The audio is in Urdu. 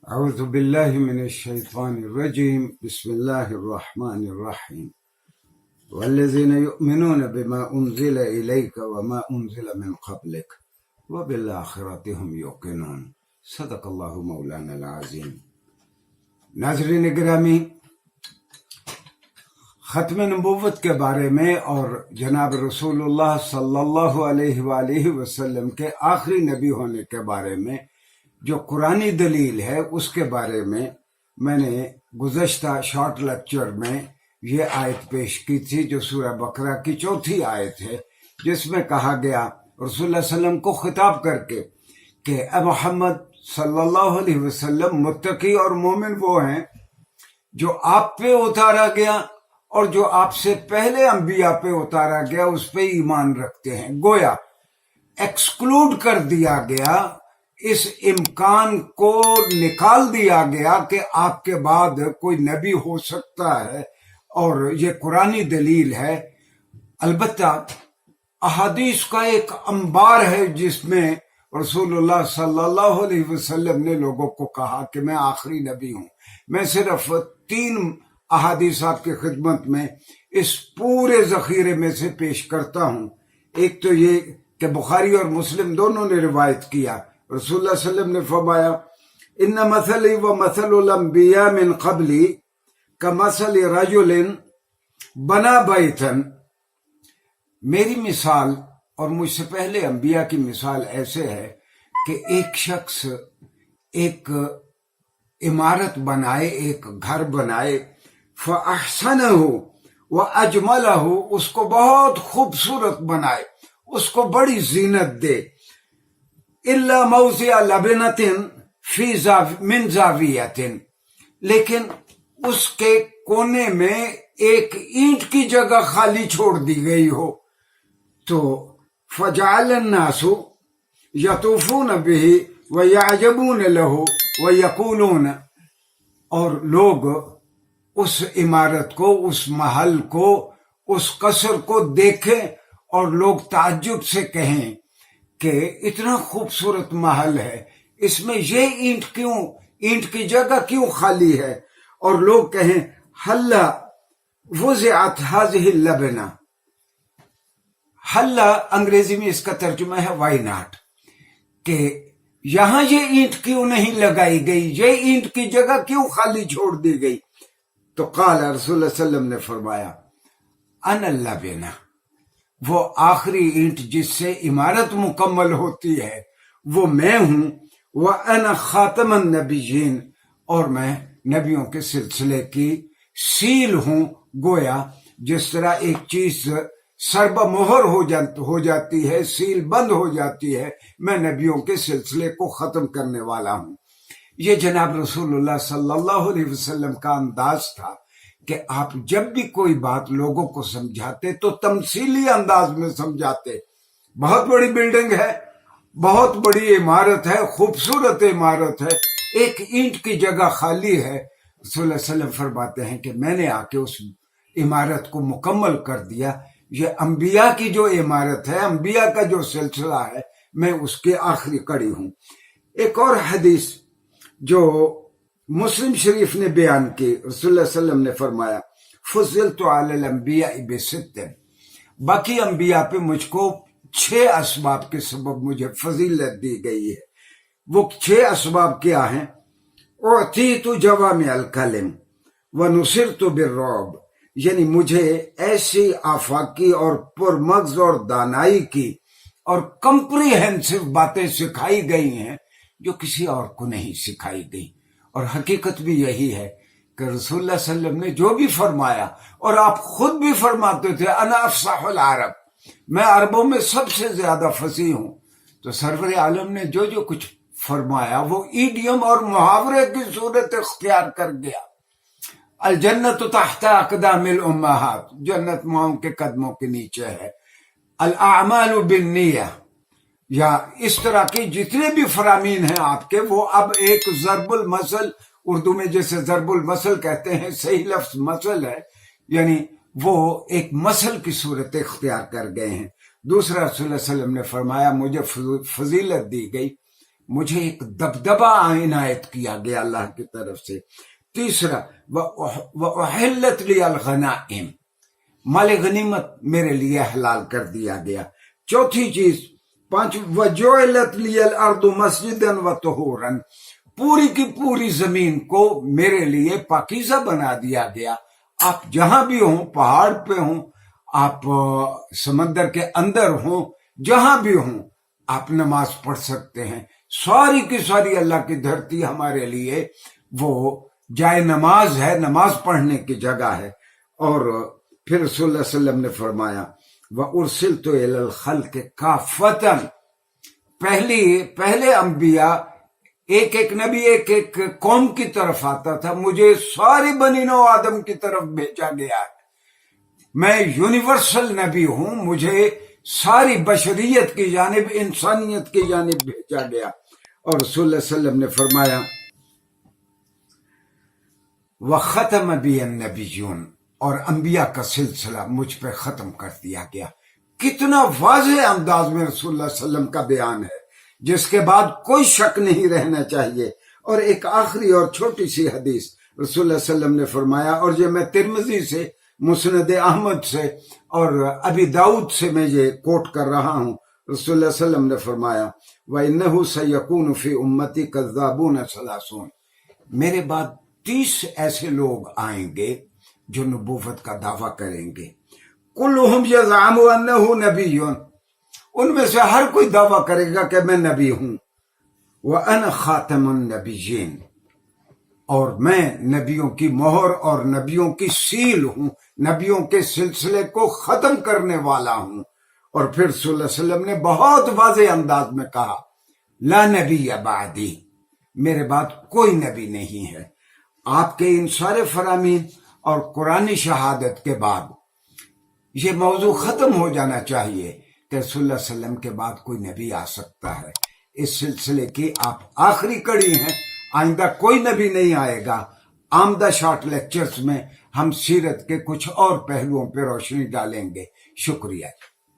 أعوذ بالله من الشيطان الرجيم. بسم الله الرحمن الرحيم. والذين يؤمنون بما أنزل إليك وما أنزل من قبلك وبالآخرة هم يوقنون. صدق الله مولانا العظیم. ناظرین گرامی، ختم نبوت کے بارے میں اور جناب رسول اللہ صلی اللہ علیہ وآلہ وسلم کے آخری نبی ہونے کے بارے میں جو قرآنی دلیل ہے اس کے بارے میں نے گزشتہ شارٹ لیکچر میں یہ آیت پیش کی تھی جو سورہ بقرہ کی 4تھی آیت ہے، جس میں کہا گیا رسول اللہ علیہ وسلم کو خطاب کر کے کہ اے محمد صلی اللہ علیہ وسلم، متقی اور مومن وہ ہیں جو آپ پہ اتارا گیا اور جو آپ سے پہلے انبیاء پہ اتارا گیا اس پہ ایمان رکھتے ہیں۔ گویا ایکسکلوڈ کر دیا گیا، اس امکان کو نکال دیا گیا کہ آپ کے بعد کوئی نبی ہو سکتا ہے، اور یہ قرآنی دلیل ہے۔ البتہ احادیث کا ایک انبار ہے جس میں رسول اللہ صلی اللہ علیہ وسلم نے لوگوں کو کہا کہ میں آخری نبی ہوں۔ میں صرف 3 احادیث آپ کی خدمت میں اس پورے ذخیرے میں سے پیش کرتا ہوں۔ ایک تو یہ کہ بخاری اور مسلم دونوں نے روایت کیا، رسول اللہ صلی اللہ علیہ وسلم نے فرمایا ان مثلی و مثل الانبیاء من قبلی کمثل رجل بنا بیتا، میری مثال اور مجھ سے پہلے انبیاء کی مثال ایسے ہے کہ ایک شخص ایک عمارت بنائے، ایک گھر بنائے، فاحسنہ واجملہ، اس کو بہت خوبصورت بنائے، اس کو بڑی زینت دے، الا موضع لبنۃ فی من زاویۃ، لیکن اس کے کونے میں ایک اینٹ کی جگہ خالی چھوڑ دی گئی ہو، تو فجعل الناس یطوفون بہ ویعجبون لہ ویقولون، اور لوگ اس عمارت کو، اس محل کو، اس قصر کو دیکھیں اور لوگ تعجب سے کہیں کہ اتنا خوبصورت محل ہے، اس میں یہ اینٹ کی جگہ کیوں خالی ہے؟ اور لوگ کہیں حلا وضعت هذه اللبنہ، حلا انگریزی میں اس کا ترجمہ ہے وائی ناٹ، کہ یہاں یہ اینٹ کیوں نہیں لگائی گئی، یہ اینٹ کی جگہ کیوں خالی چھوڑ دی گئی؟ تو قال رسول اللہ صلی اللہ علیہ وسلم نے فرمایا انا اللبنہ، وہ آخری اینٹ جس سے عمارت مکمل ہوتی ہے وہ میں ہوں، وَأَنَا خَاتَمَ النَّبِيِّينَ، اور میں نبیوں کے سلسلے کی سیل ہوں۔ گویا جس طرح ایک چیز سربہ مہر ہو جاتی ہے، سیل بند ہو جاتی ہے، میں نبیوں کے سلسلے کو ختم کرنے والا ہوں۔ یہ جناب رسول اللہ صلی اللہ علیہ وسلم کا انداز تھا کہ آپ جب بھی کوئی بات لوگوں کو سمجھاتے تو تمثیلی انداز میں سمجھاتے۔ بہت بڑی بلڈنگ ہے، بہت بڑی عمارت ہے، خوبصورت عمارت ہے، ایک اینٹ کی جگہ خالی ہے، رسول اللہ صلی اللہ علیہ وسلم فرماتے ہیں کہ میں نے آ کے اس عمارت کو مکمل کر دیا۔ یہ انبیاء کی جو عمارت ہے، انبیاء کا جو سلسلہ ہے، میں اس کے آخری کڑی ہوں۔ ایک اور حدیث جو مسلم شریف نے بیان کی، رسول اللہ صلی اللہ علیہ وسلم نے فرمایا فضلت علی الانبیاء بست، باقی انبیاء پہ مجھ کو 6 اسباب کے سبب مجھے فضیلت دی گئی ہے۔ وہ 6 اسباب کیا ہیں؟ اعطیت جوامع الکلم ونصرت بالرعب، یعنی مجھے ایسی آفاقی اور پرمغز اور دانائی کی اور کمپریہنسو باتیں سکھائی گئی ہیں جو کسی اور کو نہیں سکھائی گئی۔ اور حقیقت بھی یہی ہے کہ رسول اللہ صلی اللہ علیہ وسلم نے جو بھی فرمایا، اور آپ خود بھی فرماتے تھے انا افصح العرب، میں عربوں میں سب سے زیادہ فصیح ہوں، تو سرور عالم نے جو جو کچھ فرمایا وہ ایڈیم اور محاورے کی صورت اختیار کر گیا۔ الجنت تحت اقدام الامہات، جنت ماؤں کے قدموں کے نیچے ہے۔ الاعمال بالنیہ، یا اس طرح کی جتنے بھی فرامین ہیں آپ کے، وہ اب ایک ضرب المثل، اردو میں جیسے ضرب المثل کہتے ہیں، صحیح لفظ مثل ہے، یعنی وہ ایک مثل کی صورت اختیار کر گئے ہیں۔ دوسرا رسول اللہ صلی اللہ علیہ وسلم نے فرمایا مجھے فضیلت دی گئی مجھے ایک دبدبا عنایت کیا گیا اللہ کی طرف سے۔ تیسرا وَأُحِلَّتْ لِيَ الْغَنَائِمُ، مال غنیمت میرے لیے حلال کر دیا گیا۔ چوتھی چیز وَجُعِلَتْ لِيَ الْأَرْضُ مَسْجِدًا وَطُهُورًا، پوری کی پوری زمین کو میرے لیے پاکیزہ بنا دیا گیا۔ آپ جہاں بھی ہوں، پہاڑ پہ ہوں، آپ سمندر کے اندر ہوں، جہاں بھی ہوں آپ نماز پڑھ سکتے ہیں۔ ساری کی ساری اللہ کی دھرتی ہمارے لیے وہ جائے نماز ہے، نماز پڑھنے کی جگہ ہے۔ اور پھر رسول اللہ صلی اللہ علیہ وسلم نے فرمایا وَأُرْسِلْتُ إِلَى الْخَلْقِ كَافَّةً، پہلے انبیاء ایک ایک نبی ایک ایک قوم کی طرف آتا تھا، مجھے ساری بنی نوع آدم کی طرف بھیجا گیا ہے۔ میں یونیورسل نبی ہوں، مجھے ساری بشریت کی جانب، انسانیت کی جانب بھیجا گیا۔ اور رسول اللہ صلی اللہ علیہ وسلم نے فرمایا وَخَتَمَ بِيَ النَّبِيُّونَ، اور انبیاء کا سلسلہ مجھ پہ ختم کر دیا گیا۔ کتنا واضح انداز میں رسول اللہ صلی اللہ علیہ وسلم کا بیان ہے، جس کے بعد کوئی شک نہیں رہنا چاہیے۔ اور ایک آخری اور چھوٹی سی حدیث رسول اللہ صلی اللہ علیہ وسلم نے فرمایا، اور یہ میں ترمذی سے، مسند احمد سے اور ابی داؤد سے میں یہ کوٹ کر رہا ہوں۔ رسول اللہ صلی اللہ علیہ وسلم نے فرمایا وَإِنَّهُ سَيَكُونُ فِي أُمَّتِي كَذَّابُونَ ثَلَاثُونَ، میرے بعد 30 ایسے لوگ آئیں گے جو نبوت کا دعویٰ کریں گے۔ كُلُّهُمْ يَزْعَمُ أَنَّهُ نَبِيٌّ، ان میں سے ہر کوئی دعویٰ کرے گا کہ میں نبی ہوں۔ وَأَنَا خَاتَمُ النَّبِيِّينَ، اور میں نبیوں کی مہر اور نبیوں کی سیل ہوں، نبیوں کے سلسلے کو ختم کرنے والا ہوں۔ اور پھر صلی اللہ علیہ وسلم نے بہت واضح انداز میں کہا لا نبی بعدی، میرے بعد کوئی نبی نہیں ہے۔ آپ کے ان سارے فرامین اور قرآنی شہادت کے بعد یہ موضوع ختم ہو جانا چاہیے کہ رسول اللہ صلی اللہ علیہ وسلم کے بعد کوئی نبی آ سکتا ہے۔ اس سلسلے کی آپ آخری کڑی ہیں، آئندہ کوئی نبی نہیں آئے گا۔ آمدہ شارٹ لیکچرز میں ہم سیرت کے کچھ اور پہلوؤں پہ روشنی ڈالیں گے۔ شکریہ۔